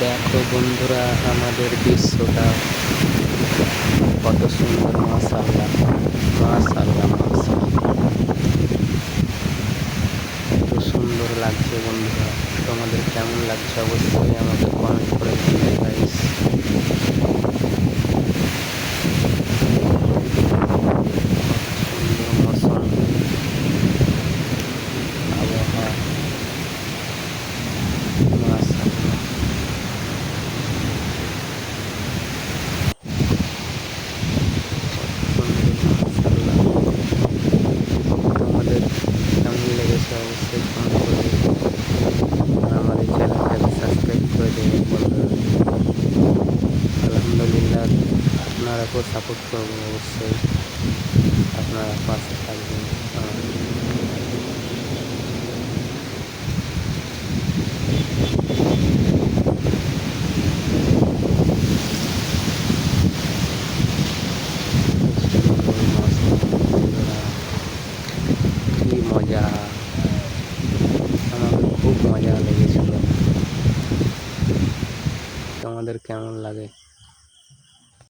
দেখো বন্ধুরা, আমাদের দৃশ্যটা কত সুন্দর। মাশাআল্লাহ, মাশাআল্লাহ, মাশাআল্লাহ, কত সুন্দর লাগছে বন্ধুরা। তোমাদের কেমন লাগছে অবশ্যই আমাকে কমেন্ট করে জানাবে গাইস। সুন্দর মৌসুম, আবহাওয়া, মাশাআল্লাহ। তোমাদের কেমন লেগেছে অবশ্যই কমেন্ট করবে, আর আমাদের চ্যানেলটাকে সাবস্ক্রাইব করে দেবেন বন্ধুরা। আলহামদুলিল্লাহ, আপনারাকেও সাপোর্ট করবো অবশ্যই, আপনারা পাশে থাকবেন আমাদের। বন্ধুরা, কি মজা, আমাদের খুব মজা লেগেছিল। তোমাদের কেমন লাগে?